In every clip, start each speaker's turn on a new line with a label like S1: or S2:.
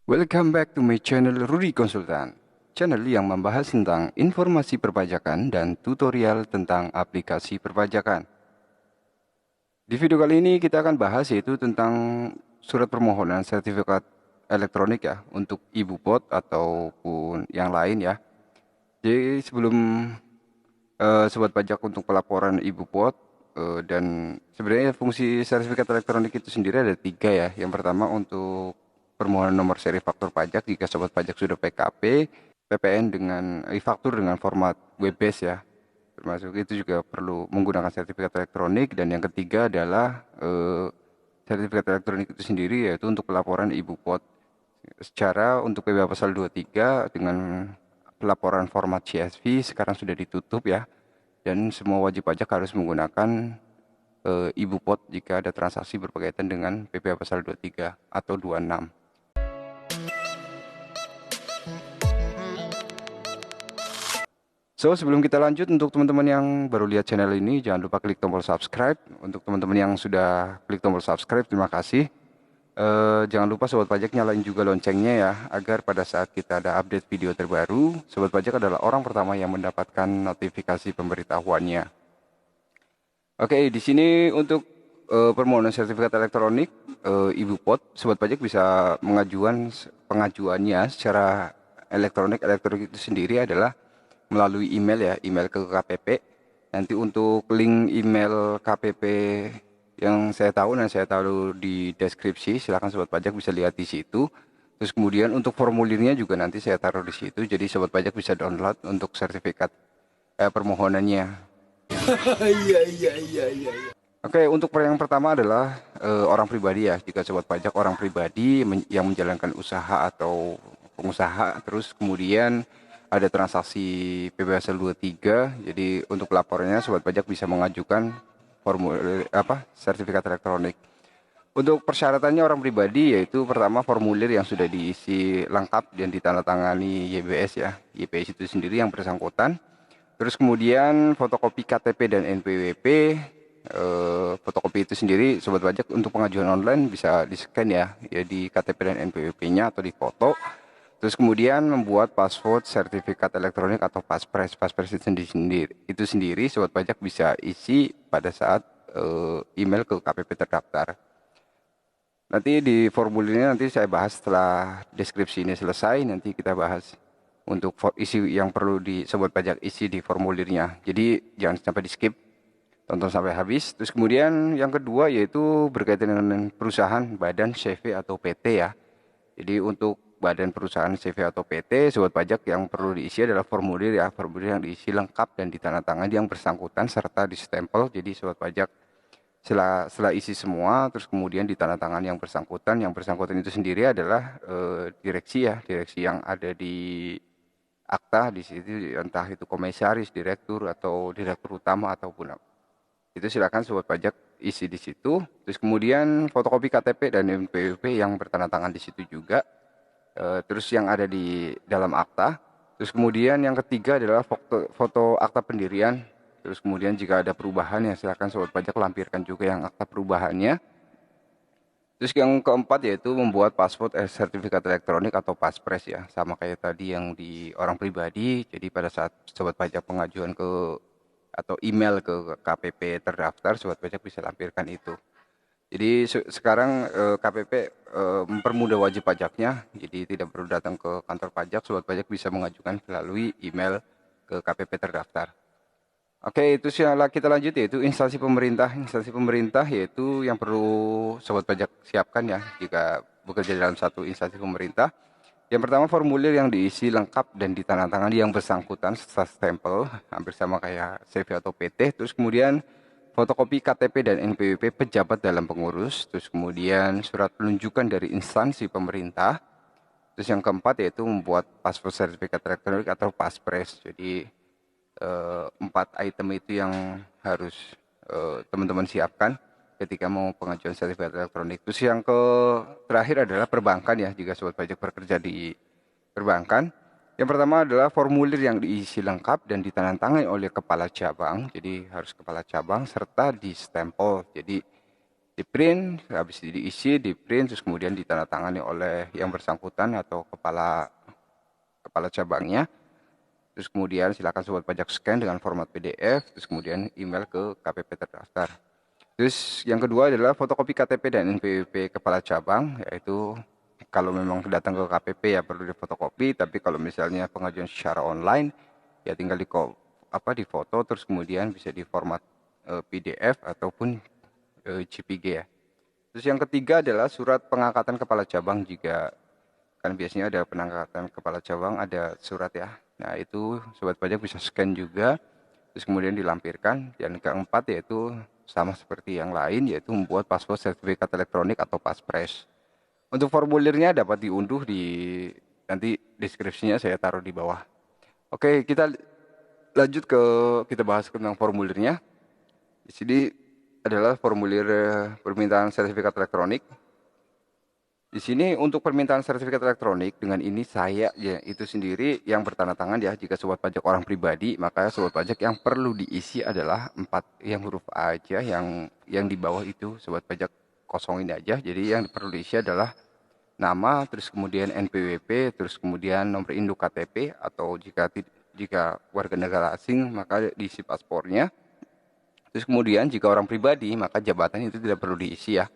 S1: Welcome back to my channel Rudy Konsultan, channel yang membahas tentang informasi perpajakan dan tutorial tentang aplikasi perpajakan. Di video kali ini kita akan bahas yaitu tentang surat permohonan sertifikat elektronik ya untuk iBupot ataupun yang lain ya. Jadi sebelum sobat pajak untuk pelaporan iBupot dan sebenarnya fungsi sertifikat elektronik itu sendiri ada 3 ya. Yang pertama untuk permohonan nomor seri faktur pajak jika sobat pajak sudah PKP, PPN dengan e-faktur dengan format web based ya. Termasuk itu juga perlu menggunakan sertifikat elektronik, dan yang ketiga adalah sertifikat elektronik itu sendiri yaitu untuk pelaporan iBupot. Secara untuk PBH pasal 23 dengan pelaporan format CSV sekarang sudah ditutup ya, dan semua wajib pajak harus menggunakan iBupot jika ada transaksi berkaitan dengan PPH pasal 23 atau 26. So, sebelum kita lanjut, untuk teman-teman yang baru lihat channel ini, jangan lupa klik tombol subscribe. Untuk teman-teman yang sudah klik tombol subscribe, terima kasih. Jangan lupa sobat pajak nyalain juga loncengnya ya, agar pada saat kita ada update video terbaru, sobat pajak adalah orang pertama yang mendapatkan notifikasi pemberitahuannya. Oke, di sini untuk permohonan sertifikat elektronik iBupot, sobat pajak bisa pengajuannya secara elektronik. Elektronik itu sendiri adalah melalui email ya, email ke KPP. Nanti untuk link email KPP yang saya taruh di deskripsi, silahkan sobat pajak bisa lihat di situ. Terus kemudian untuk formulirnya juga nanti saya taruh di situ, jadi sobat pajak bisa download untuk sertifikat permohonannya. Iya. Oke, untuk yang pertama adalah orang pribadi ya. Jika sobat pajak orang pribadi yang menjalankan usaha atau pengusaha, terus kemudian ada transaksi PPh 23, jadi untuk laporannya sobat pajak bisa mengajukan formulir sertifikat elektronik. Untuk persyaratannya orang pribadi yaitu pertama formulir yang sudah diisi lengkap dan ditandatangani YBS ya. YBS itu sendiri yang bersangkutan. Terus kemudian fotokopi KTP dan NPWP. Fotokopi itu sendiri sobat pajak untuk pengajuan online bisa di-scan ya di KTP dan NPWP-nya atau di foto. Terus kemudian membuat password sertifikat elektronik atau paspres. Paspres itu sendiri sobat pajak bisa isi pada saat email ke KPP terdaftar. Nanti di formulirnya nanti saya bahas setelah deskripsi ini selesai. Nanti kita bahas untuk isi yang perlu sobat pajak isi di formulirnya. Jadi jangan sampai di skip, tonton sampai habis. Terus kemudian yang kedua yaitu berkaitan dengan perusahaan, badan, CV atau PT ya. Jadi untuk badan perusahaan, CV atau PT, sobat pajak yang perlu diisi adalah formulir ya, formulir yang diisi lengkap dan ditandatangani yang bersangkutan serta distempel. Jadi sobat pajak setelah isi semua, terus kemudian ditandatangani yang bersangkutan. Yang bersangkutan itu sendiri adalah direksi ya, direksi yang ada di akta di situ, entah itu komisaris, direktur atau direktur utama ataupun apa. Itu silakan sobat pajak isi di situ. Terus kemudian fotokopi KTP dan NPWP yang bertanda tangan di situ juga. Terus yang ada di dalam akta. Terus kemudian yang ketiga adalah foto akta pendirian. Terus kemudian jika ada perubahan ya silakan sobat pajak lampirkan juga yang akta perubahannya. Terus yang keempat yaitu membuat password sertifikat elektronik atau paspres ya, sama kayak tadi yang di orang pribadi. Jadi pada saat sobat pajak pengajuan atau email ke KPP terdaftar, sobat pajak bisa lampirkan itu. Jadi sekarang KPP mempermudah wajib pajaknya, jadi tidak perlu datang ke kantor pajak, sobat pajak bisa mengajukan melalui email ke KPP terdaftar. Oke, itu kita lanjut yaitu instansi pemerintah. Instansi pemerintah yaitu yang perlu sobat pajak siapkan ya jika bekerja dalam satu instansi pemerintah. Yang pertama formulir yang diisi lengkap dan ditandatangani yang bersangkutan serta stempel, hampir sama kayak CV atau PT. Terus kemudian fotokopi KTP dan NPWP pejabat dalam pengurus, terus kemudian surat penunjukan dari instansi pemerintah. Terus yang keempat yaitu membuat paspor sertifikat elektronik atau paspres. Jadi 4 item itu yang harus teman-teman siapkan ketika mau pengajuan sertifikat elektronik. Terus yang terakhir adalah perbankan ya, jika sobat pajak bekerja di perbankan. Yang pertama adalah formulir yang diisi lengkap dan ditandatangani oleh kepala cabang. Jadi harus kepala cabang serta di stempel. Jadi di print, habis diisi, di print, terus kemudian ditandatangani oleh yang bersangkutan atau kepala kepala cabangnya. Terus kemudian silakan sobat pajak scan dengan format PDF, terus kemudian email ke KPP terdaftar. Terus yang kedua adalah fotokopi KTP dan NPWP kepala cabang, yaitu kalau memang datang ke KPP ya perlu difotokopi, tapi kalau misalnya pengajuan secara online ya tinggal di foto terus kemudian bisa di format PDF ataupun JPG ya. Terus yang ketiga adalah surat pengangkatan kepala cabang, jika kan biasanya ada pengangkatan kepala cabang ada surat ya. Nah, itu sobat pajak bisa scan juga terus kemudian dilampirkan. Dan keempat yaitu sama seperti yang lain, yaitu membuat paspor sertifikat elektronik atau paspres. Untuk formulirnya dapat diunduh di nanti deskripsinya saya taruh di bawah. Oke, kita lanjut kita bahas tentang formulirnya. Di sini adalah formulir permintaan sertifikat elektronik. Di sini untuk permintaan sertifikat elektronik, dengan ini saya ya itu sendiri yang bertanda tangan ya. Jika sobat pajak orang pribadi, maka sobat pajak yang perlu diisi adalah 4 yang huruf A aja, yang di bawah itu sobat pajak kosongin aja. Jadi yang perlu diisi adalah nama, terus kemudian NPWP, terus kemudian nomor induk KTP, atau jika warga negara asing maka diisi paspornya. Terus kemudian jika orang pribadi maka jabatan itu tidak perlu diisi ya.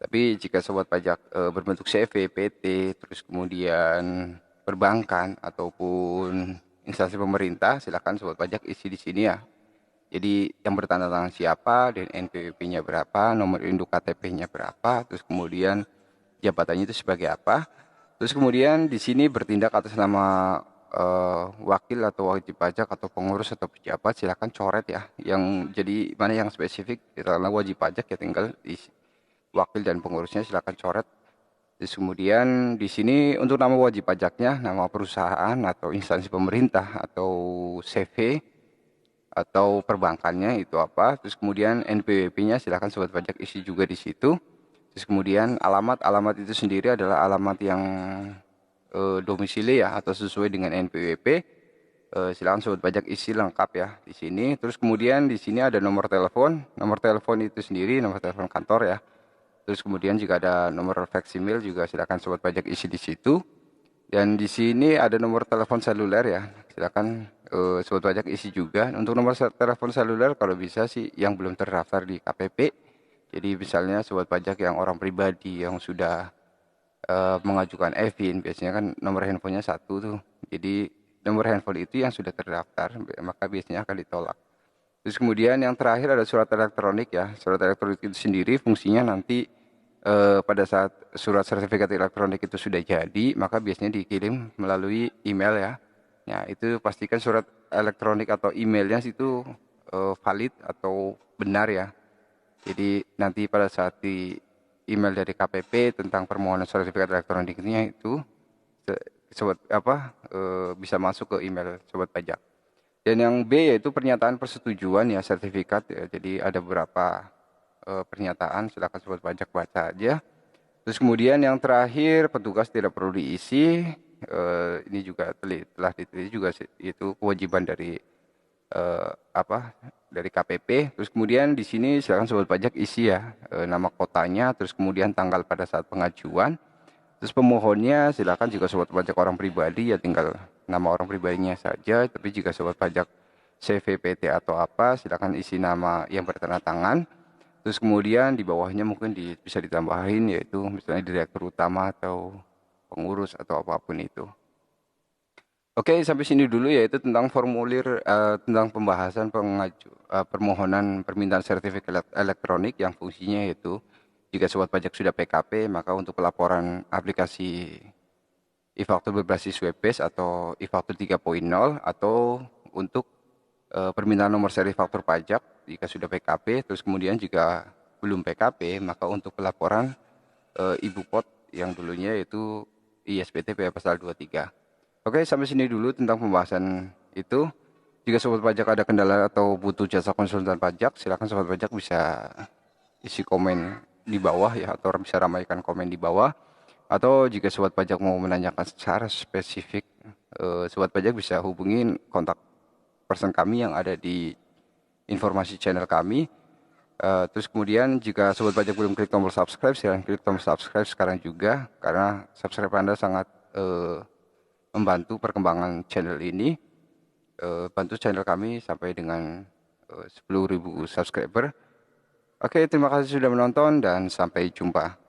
S1: Tapi jika sobat pajak berbentuk CV, PT, terus kemudian perbankan ataupun instansi pemerintah, silakan sobat pajak isi di sini ya. Jadi yang bertanda tangan siapa, dan NPWP-nya berapa, nomor induk KTP-nya berapa, terus kemudian jabatannya itu sebagai apa. Terus kemudian di sini bertindak atas nama wakil atau wajib pajak atau pengurus atau pejabat, silakan coret ya. Yang jadi mana yang spesifik, karena wajib pajak ya tinggal isi wakil dan pengurusnya silakan coret. Terus kemudian di sini untuk nama wajib pajaknya, nama perusahaan atau instansi pemerintah atau CV atau perbankannya itu apa. Terus kemudian NPWP-nya silakan sobat pajak isi juga di situ. Terus kemudian alamat itu sendiri adalah alamat yang domisili ya atau sesuai dengan NPWP. Silakan sobat pajak isi lengkap ya di sini. Terus kemudian di sini ada nomor telepon. Nomor telepon itu sendiri nomor telepon kantor ya. Terus kemudian jika ada nomor faksimil juga silakan sobat pajak isi di situ. Dan di sini ada nomor telepon seluler ya. Silakan sobat pajak isi juga. Untuk nomor telepon seluler kalau bisa sih yang belum terdaftar di KPP. Jadi misalnya sobat pajak yang orang pribadi yang sudah mengajukan EVIN, biasanya kan nomor handphonenya satu tuh. Jadi nomor handphone itu yang sudah terdaftar, maka biasanya akan ditolak. Terus kemudian yang terakhir ada surat elektronik ya. Surat elektronik itu sendiri fungsinya nanti pada saat surat sertifikat elektronik itu sudah jadi, maka biasanya dikirim melalui email ya. Nah, itu pastikan surat elektronik atau emailnya itu valid atau benar ya. Jadi nanti pada saat di email dari KPP tentang permohonan sertifikat elektroniknya itu bisa masuk ke email sobat pajak. Dan yang B yaitu pernyataan persetujuan ya sertifikat ya. Jadi ada beberapa pernyataan, silakan sobat pajak baca aja. Terus kemudian yang terakhir petugas tidak perlu diisi. Ini juga telah diteliti juga itu kewajiban dari dari KPP. Terus kemudian di sini silakan sobat pajak isi ya nama kotanya, terus kemudian tanggal pada saat pengajuan. Terus pemohonnya silakan jika sobat pajak orang pribadi ya tinggal nama orang pribadinya saja. Tapi jika sobat pajak CVPT atau apa silakan isi nama yang bertanda tangan. Terus kemudian di bawahnya mungkin bisa ditambahin yaitu misalnya direktur utama atau pengurus atau apapun itu. Oke, sampai sini dulu yaitu tentang formulir tentang pembahasan permohonan permintaan sertifikat elektronik yang fungsinya yaitu jika sobat pajak sudah PKP maka untuk pelaporan aplikasi e-faktur berbasis web based atau e-faktur 3.0 atau untuk permintaan nomor seri faktur pajak jika sudah PKP. Terus kemudian jika belum PKP maka untuk pelaporan ibu pot yang dulunya yaitu ISPT PA pasal 23. Oke, sampai sini dulu tentang pembahasan itu. Jika sobat pajak ada kendala atau butuh jasa konsultan pajak, silakan sobat pajak bisa isi komen di bawah ya, atau bisa ramaikan komen di bawah. Atau jika sobat pajak mau menanyakan secara spesifik, sobat pajak bisa hubungin kontak person kami yang ada di informasi channel kami. Terus kemudian jika sobat pajak belum klik tombol subscribe, silahkan klik tombol subscribe sekarang juga karena subscribe Anda sangat membantu perkembangan channel ini. Bantu channel kami sampai dengan 10.000 subscriber. Oke, terima kasih sudah menonton dan sampai jumpa.